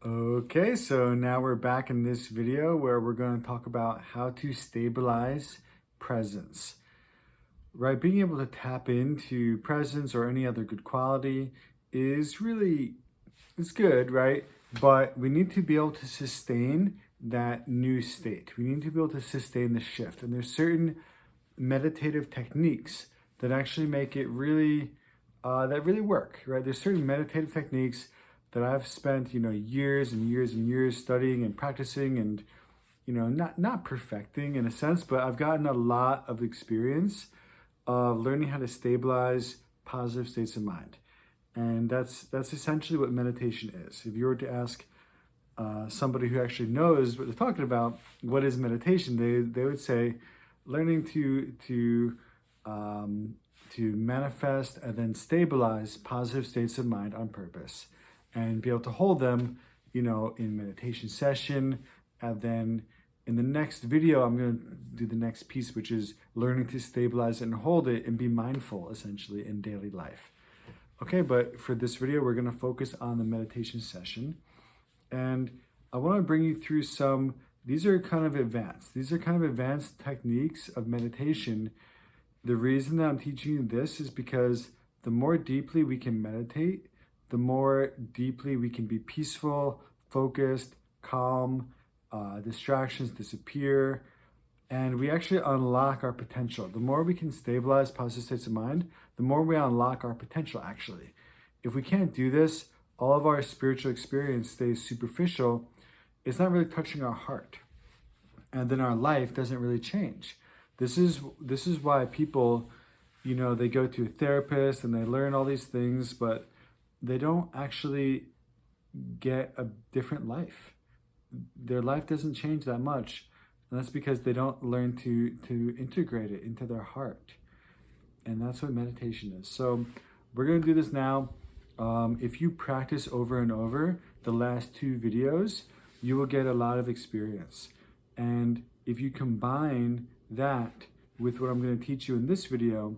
Okay, so now we're back in this video where we're going to talk about how to stabilize presence, right? Being able to tap into presence or any other good quality is really, it's good, right? But we need to be able to sustain that new state. We need to be able to sustain the shift. And there's certain meditative techniques that actually make it really, that really work, right? There's certain meditative techniques that I've spent, years and years and years studying and practicing and, not perfecting in a sense, but I've gotten a lot of experience of learning how to stabilize positive states of mind. And that's essentially what meditation is. If you were to ask somebody who actually knows what they're talking about, what is meditation, they would say learning to manifest and then stabilize positive states of mind on purpose and be able to hold them, in meditation session. And then in the next video, I'm going to do the next piece, which is learning to stabilize it and hold it and be mindful essentially in daily life. Okay, but for this video, we're going to focus on the meditation session. And I want to bring you through these are kind of advanced techniques of meditation. The reason that I'm teaching you this is because the more deeply we can meditate, the more deeply we can be peaceful, focused, calm, distractions disappear, and we actually unlock our potential. The more we can stabilize positive states of mind, the more we unlock our potential, actually. If we can't do this, all of our spiritual experience stays superficial. It's not really touching our heart. And then our life doesn't really change. This is why people, they go to a therapist and they learn all these things, but they don't actually get a different life. Their life doesn't change that much. And that's because they don't learn to integrate it into their heart. And that's what meditation is. So we're going to do this now. If you practice over and over the last two videos, you will get a lot of experience. And if you combine that with what I'm going to teach you in this video,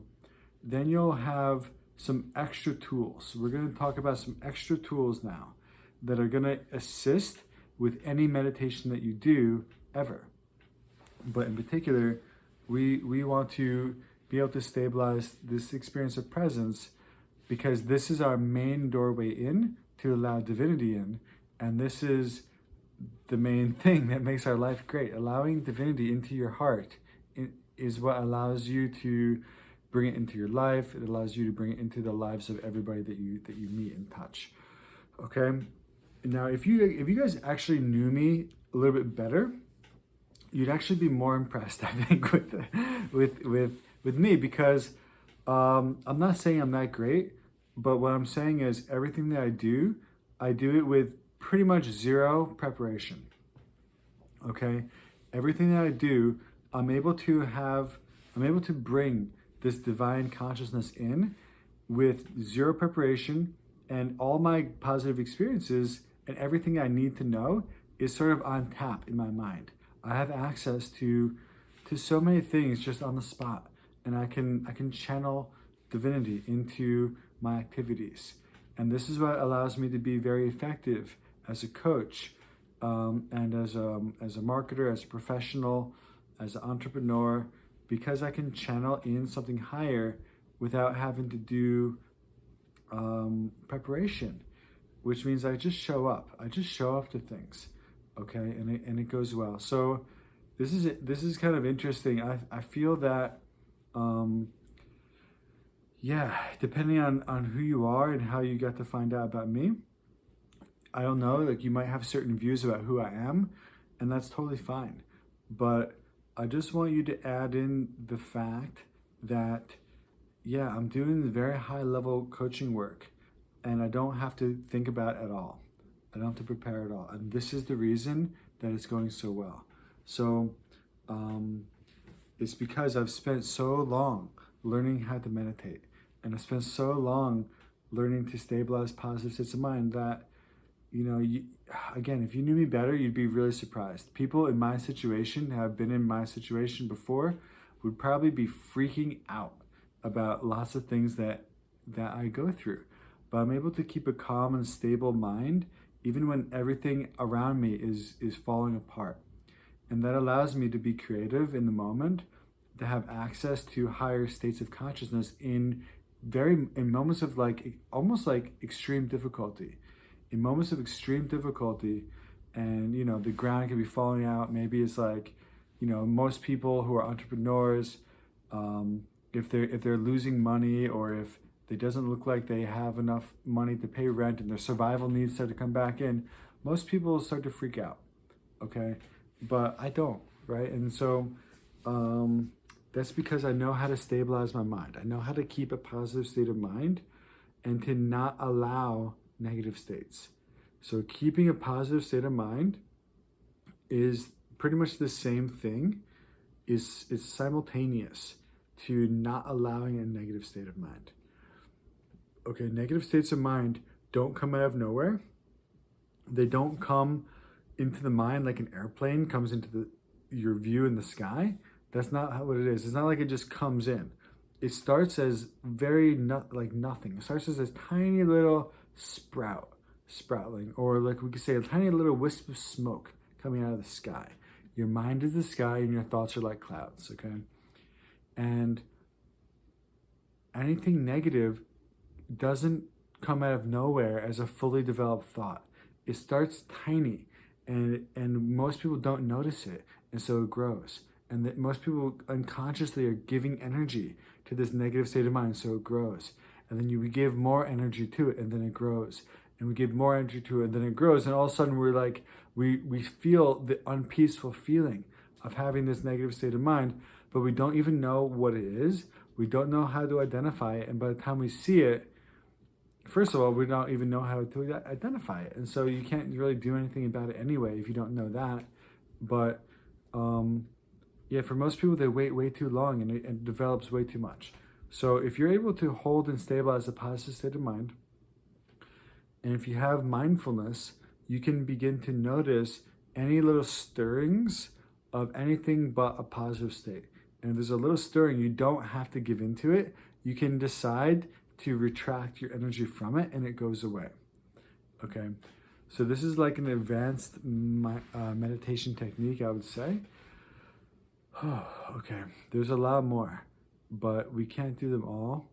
then you'll have some extra tools. We're going to talk about some extra tools now that are going to assist with any meditation that you do ever. But in particular, we want to be able to stabilize this experience of presence because this is our main doorway in to allow divinity in. And this is the main thing that makes our life great. Allowing divinity into your heart is what allows you to bring it into your life. It allows you to bring it into the lives of everybody that you meet and touch. Okay. Now, if you guys actually knew me a little bit better, you'd actually be more impressed, I think, with me because I'm not saying I'm that great, but what I'm saying is everything that I do it with pretty much zero preparation. Okay, everything that I do, I'm able to bring this divine consciousness in with zero preparation, and all my positive experiences and everything I need to know is sort of on tap in my mind. I have access to so many things just on the spot, and I can channel divinity into my activities. And this is what allows me to be very effective as a coach, and as a marketer, as a professional, as an entrepreneur, because I can channel in something higher without having to do preparation, which means I just show up. I just show up to things, okay, and it goes well. So this is kind of interesting. I feel that depending on who you are and how you got to find out about me, I don't know, like you might have certain views about who I am, and that's totally fine. But I just want you to add in the fact that, I'm doing very high level coaching work and I don't have to think about it at all. I don't have to prepare at all. And this is the reason that it's going so well. So it's because I've spent so long learning how to meditate, and I've spent so long learning to stabilize positive states of mind that, again, if you knew me better, you'd be really surprised. People in my situation, have been in my situation before, would probably be freaking out about lots of things that I go through. But I'm able to keep a calm and stable mind even when everything around me is falling apart. And that allows me to be creative in the moment, to have access to higher states of consciousness in moments of like almost like extreme difficulty. In moments of extreme difficulty, and the ground can be falling out. Maybe it's like, most people who are entrepreneurs, if they're losing money, or if it doesn't look like they have enough money to pay rent and their survival needs start to come back in, most people start to freak out. Okay, but I don't, right? And so that's because I know how to stabilize my mind. I know how to keep a positive state of mind and to not allow negative states. So keeping a positive state of mind is pretty much the same thing. It's simultaneous to not allowing a negative state of mind. Okay, negative states of mind don't come out of nowhere. They don't come into the mind like an airplane comes into your view in the sky. That's not what it is. It's not like it just comes in. It starts as like nothing. It starts as this tiny little sprouting, or like we could say a tiny little wisp of smoke coming out of the sky. Your mind is the sky and your thoughts are like clouds, okay? And anything negative doesn't come out of nowhere as a fully developed thought. It starts tiny, and most people don't notice it, and so it grows. And that most people unconsciously are giving energy to this negative state of mind, so it grows. And then we give more energy to it, and then it grows. And we give more energy to it, and then it grows. And all of a sudden, we're like, we feel the unpeaceful feeling of having this negative state of mind, but we don't even know what it is. We don't know how to identify it. And by the time we see it, first of all, we don't even know how to identify it. And so you can't really do anything about it anyway if you don't know that. But yeah, for most people, they wait way too long, and it develops way too much. So if you're able to hold and stabilize a positive state of mind, and if you have mindfulness, you can begin to notice any little stirrings of anything but a positive state. And if there's a little stirring, you don't have to give into it. You can decide to retract your energy from it, and it goes away. Okay, so this is like an advanced meditation technique, I would say. Okay, there's a lot more, but we can't do them all.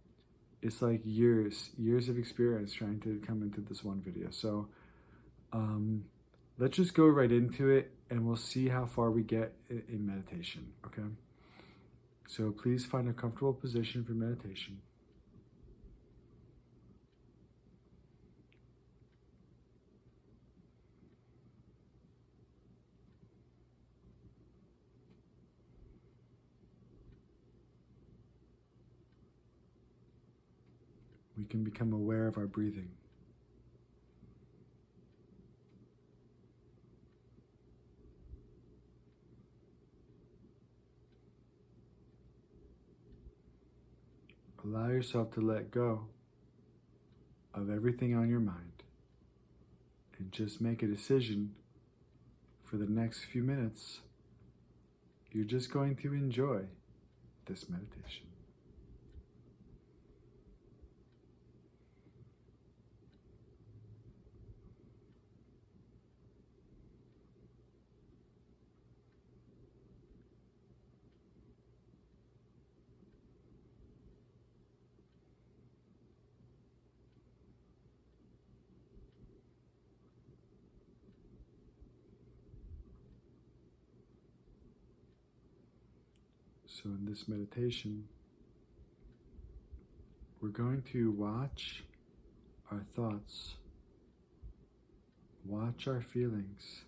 It's like years of experience trying to come into this one video. So let's just go right into it, and we'll see how far we get in meditation, okay? So please find a comfortable position for meditation. We can become aware of our breathing. Allow yourself to let go of everything on your mind and just make a decision for the next few minutes. You're just going to enjoy this meditation. So in this meditation, we're going to watch our thoughts, watch our feelings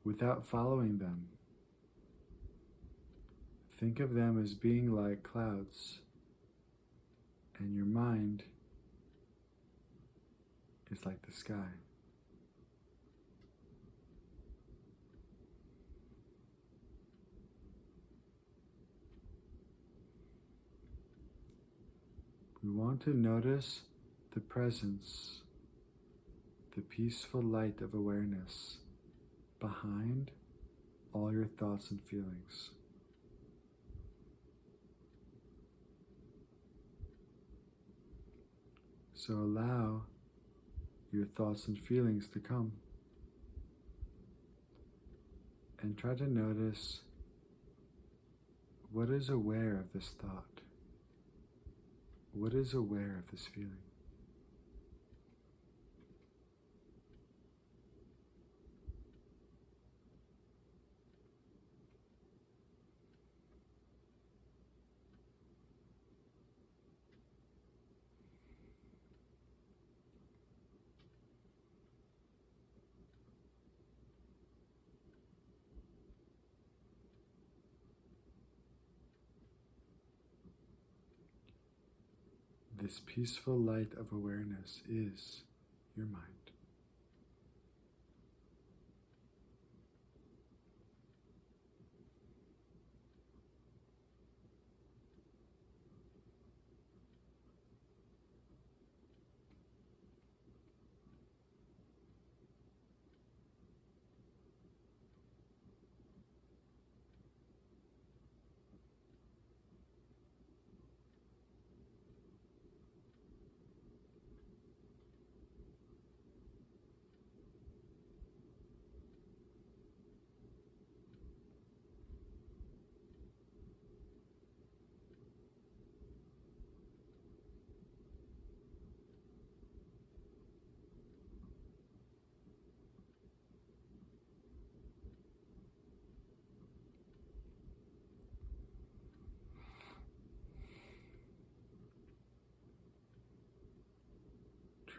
without following them. Think of them as being like clouds, and your mind is like the sky. We want to notice the presence, the peaceful light of awareness behind all your thoughts and feelings. So allow your thoughts and feelings to come. And try to notice what is aware of this thought, what is aware of this feeling. This peaceful light of awareness is your mind.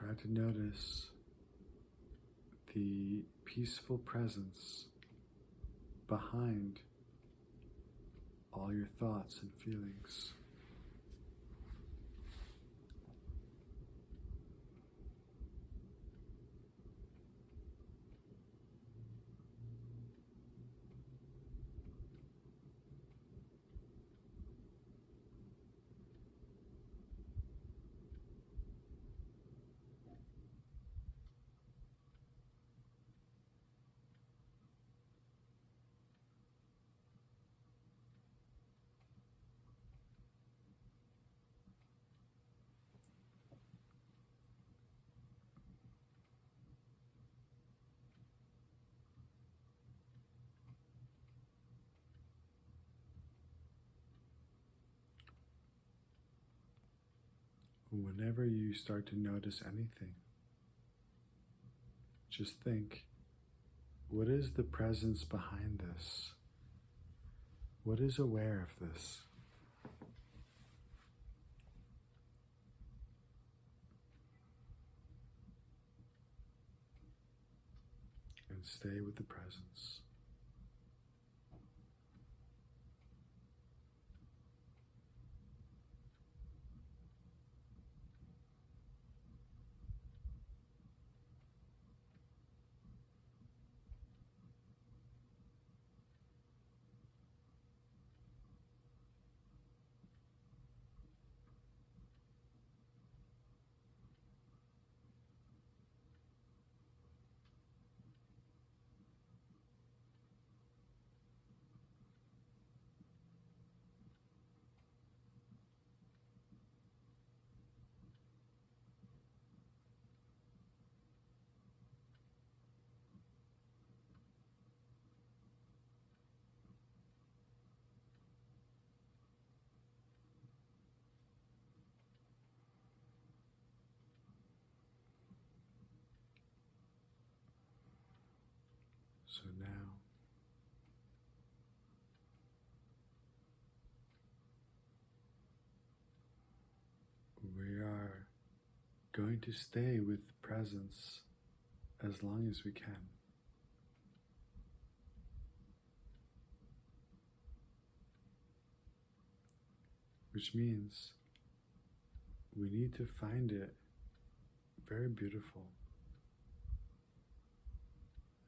Try to notice the peaceful presence behind all your thoughts and feelings. Whenever you start to notice anything, just think, what is the presence behind this? What is aware of this? And stay with the presence. So now, we are going to stay with presence as long as we can. Which means we need to find it very beautiful.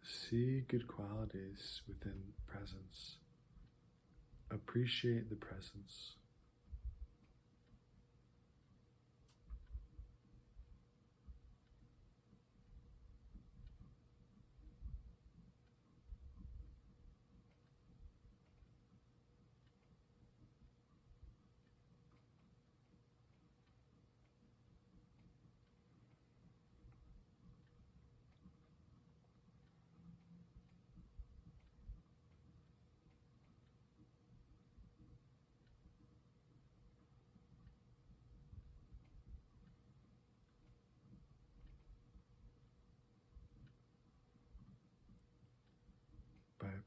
See good qualities within presence. Appreciate the presence.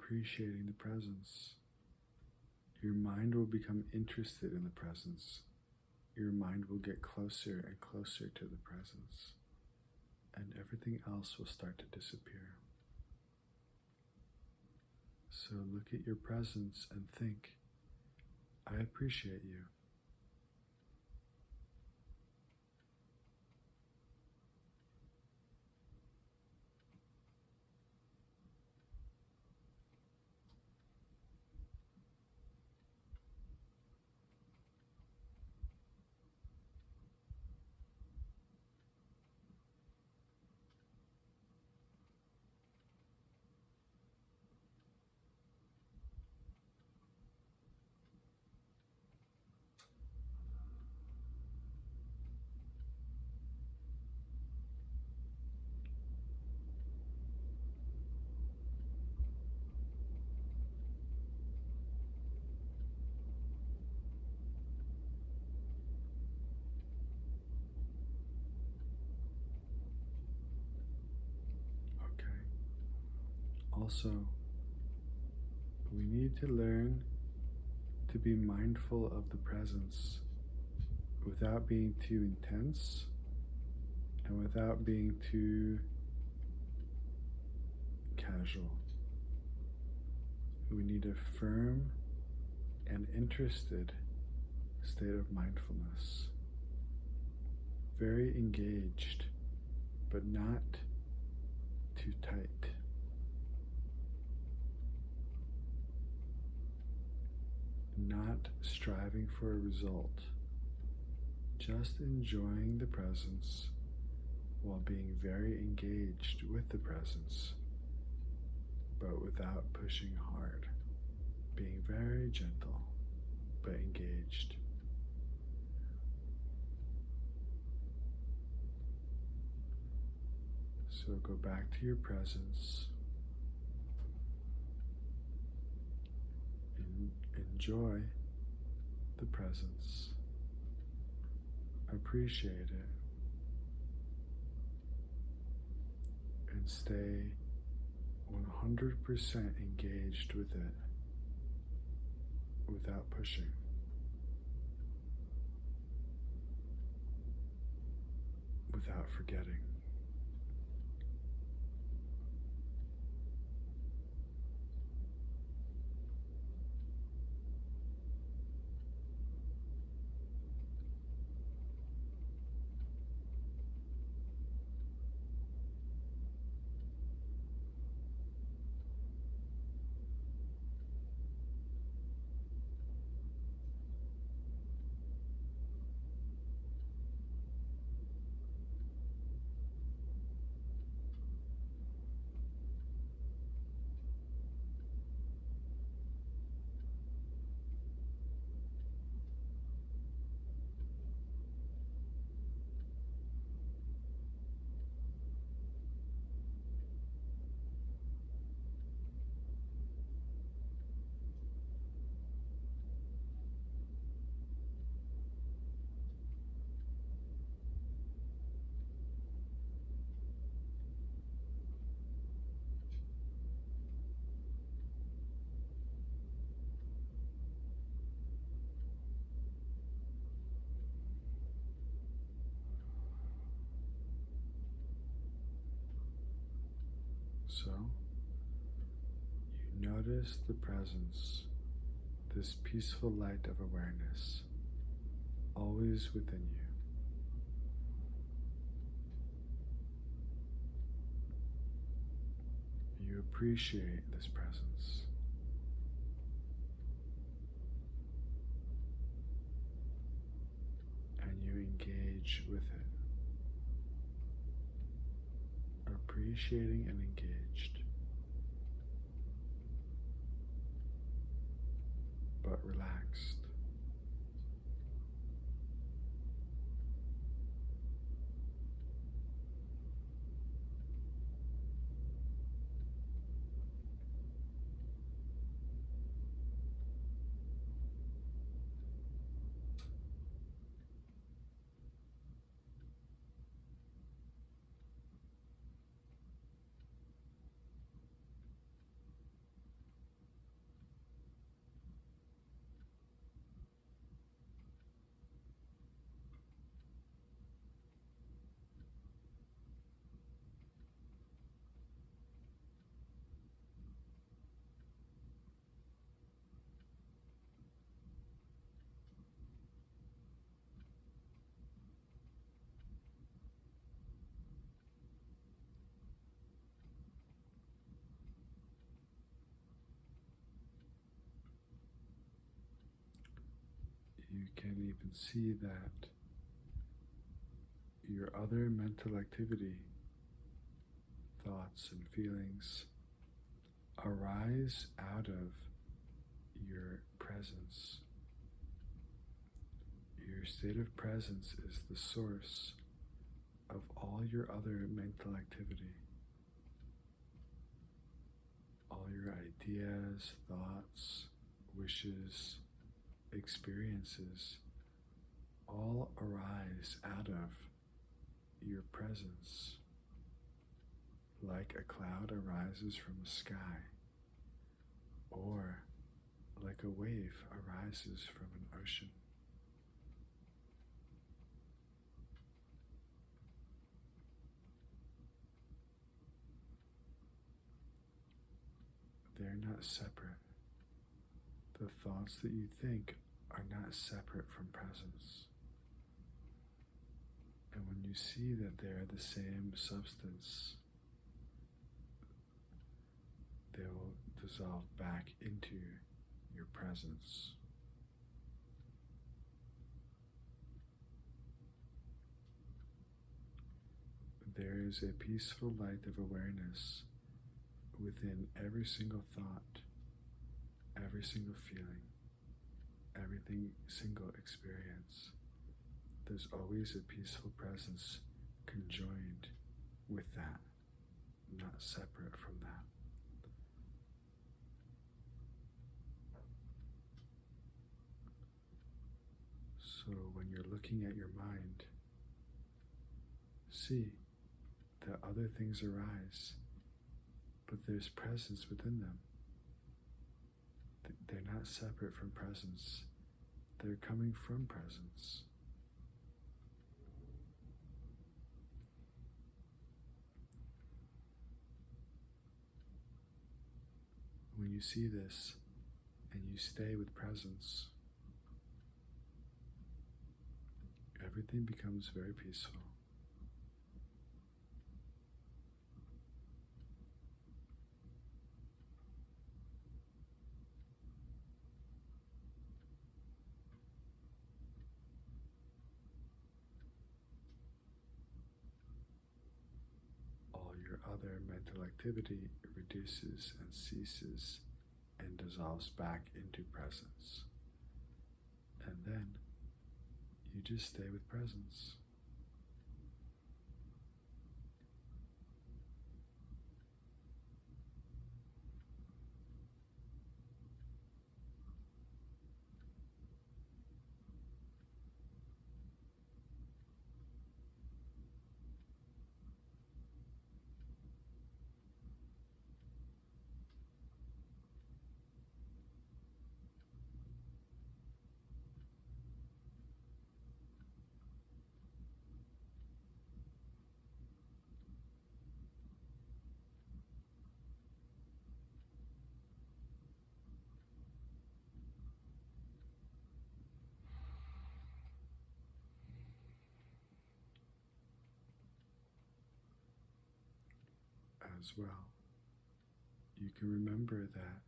appreciating the presence. Your mind will become interested in the presence. Your mind will get closer and closer to the presence, and everything else will start to disappear. So look at your presence and think, I appreciate you. Okay. Also, we need to learn to be mindful of the presence without being too intense and without being too casual. We need a firm and interested state of mindfulness. Very engaged, but not too tight. Not striving for a result. Just enjoying the presence while being very engaged with the presence, but without pushing hard. Being very gentle, but engaged. So go back to your presence. Enjoy the presence. Appreciate it. And stay 100% engaged with it without pushing. Without forgetting. So, you notice the presence, this peaceful light of awareness, always within you. You appreciate this presence. And you engage with it. Appreciating and engaged, but relaxed. You can even see that your other mental activity, thoughts and feelings, arise out of your presence. Your state of presence is the source of all your other mental activity. All your ideas, thoughts, wishes, experiences all arise out of your presence, like a cloud arises from the sky, or like a wave arises from an ocean. They're not separate. The thoughts that you think are not separate from presence. And when you see that they are the same substance, they will dissolve back into your presence. There is a peaceful light of awareness within every single thought, every single feeling, single experience. There's always a peaceful presence conjoined with that, not separate from that. So when you're looking at your mind, see that other things arise, but there's presence within them. They're not separate from presence. They're coming from presence. When you see this and you stay with presence, everything becomes very peaceful. All your other mental activity reduces and ceases and dissolves back into presence. And then you just stay with presence. As well, you can remember that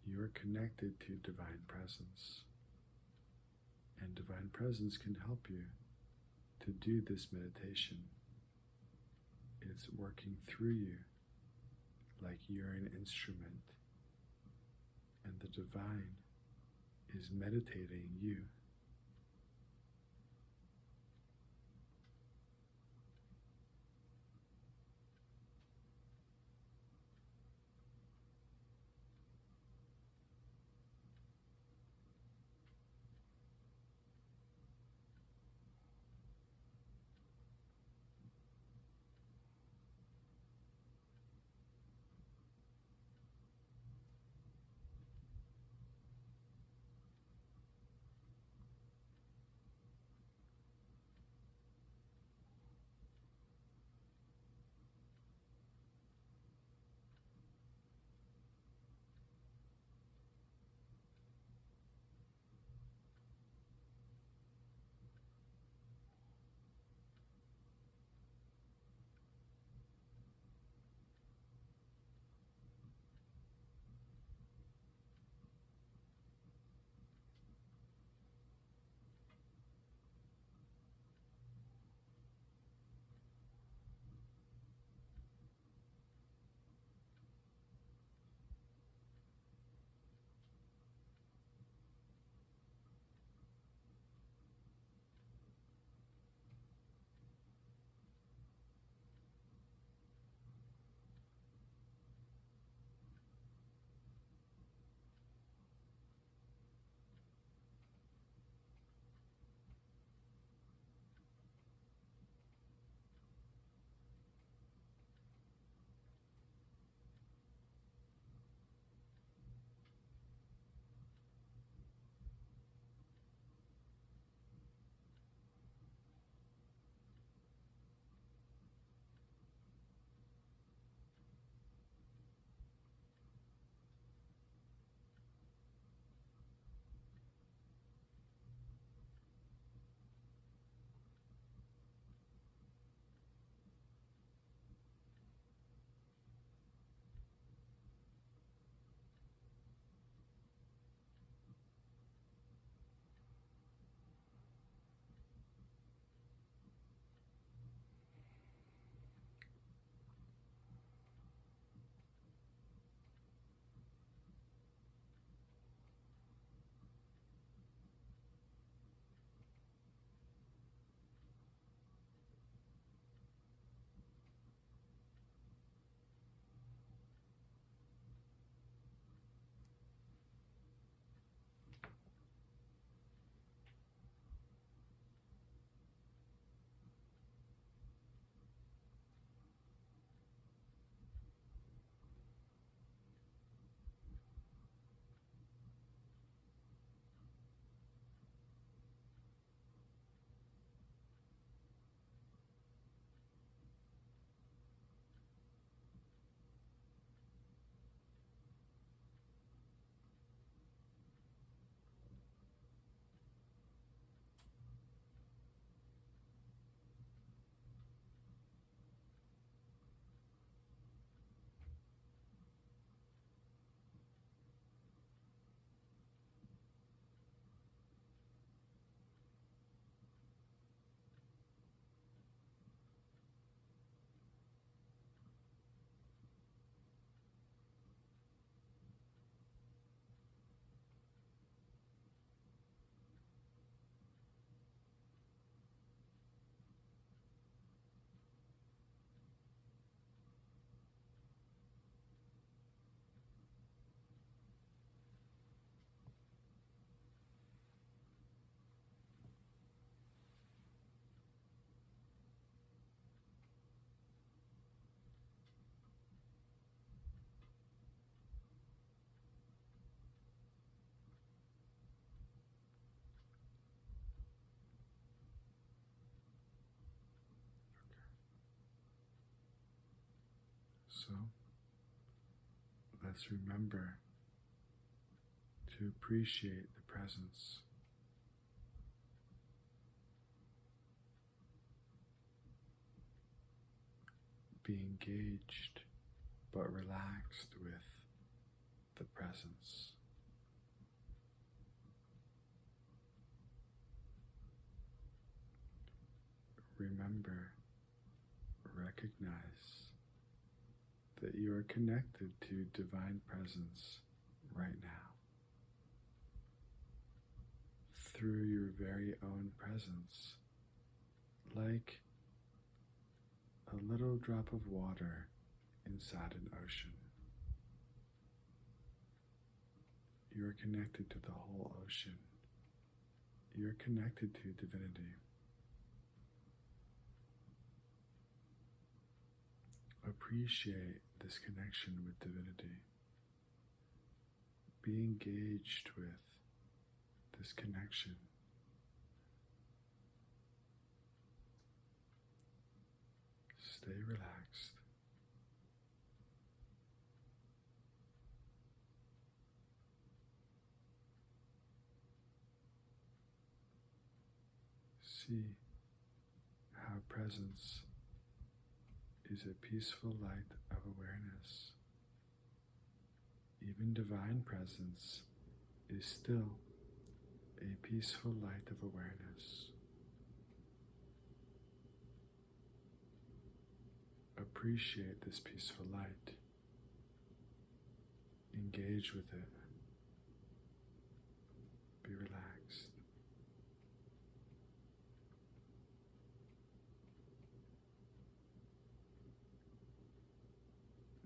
you are connected to divine presence, and divine presence can help you to do this meditation. It's working through you like you're an instrument, and the divine is meditating you. So let's remember to appreciate the presence. Be engaged but relaxed with the presence. Remember, recognize that you are connected to divine presence right now. Through your very own presence, like a little drop of water inside an ocean. You are connected to the whole ocean. You are connected to divinity. Appreciate this connection with divinity. Be engaged with this connection. Stay relaxed. See how presence is a peaceful light of awareness. Even divine presence is still a peaceful light of awareness. Appreciate this peaceful light. Engage with it. Be relaxed.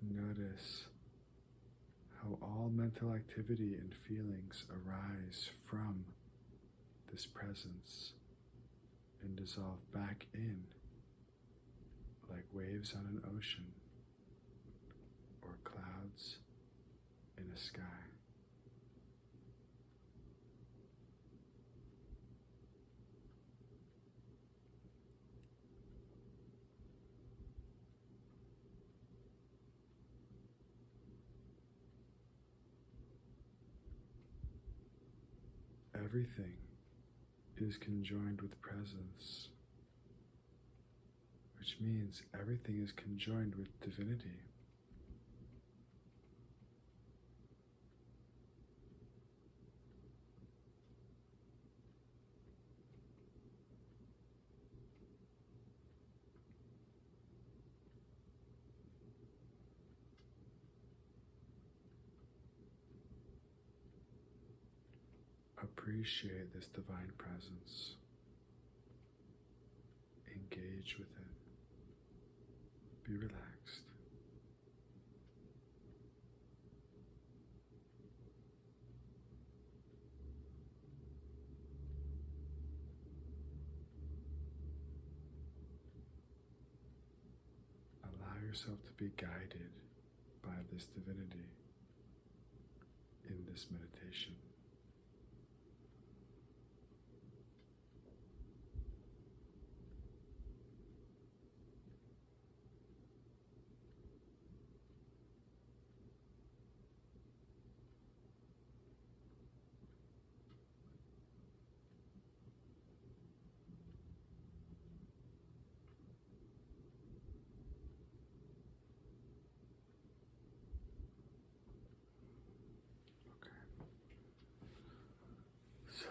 Notice how all mental activity and feelings arise from this presence and dissolve back in like waves on an ocean or clouds in a sky. Everything is conjoined with presence, which means everything is conjoined with divinity. Appreciate this divine presence. Engage with it. Be relaxed. Allow yourself to be guided by this divinity in this meditation. So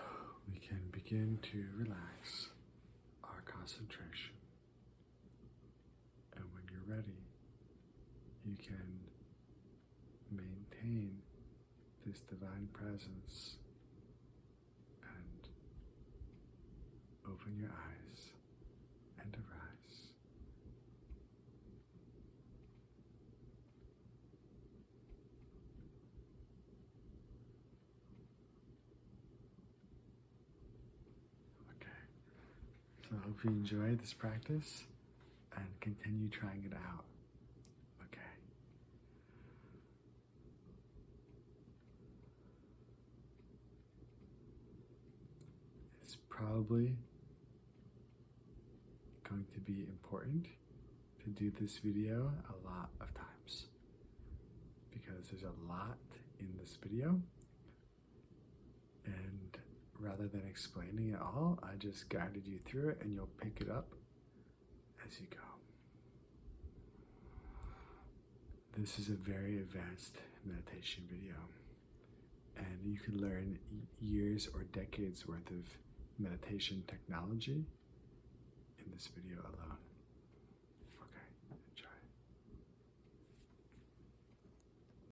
we can begin to relax our concentration. And when you're ready, you can maintain this divine presence and open your eyes and arise. So I hope you enjoyed this practice and continue trying it out. Okay. It's probably going to be important to do this video a lot of times because there's a lot in this video, and rather than explaining it all, I just guided you through it and you'll pick it up as you go. This is a very advanced meditation video, and you can learn years or decades worth of meditation technology in this video alone.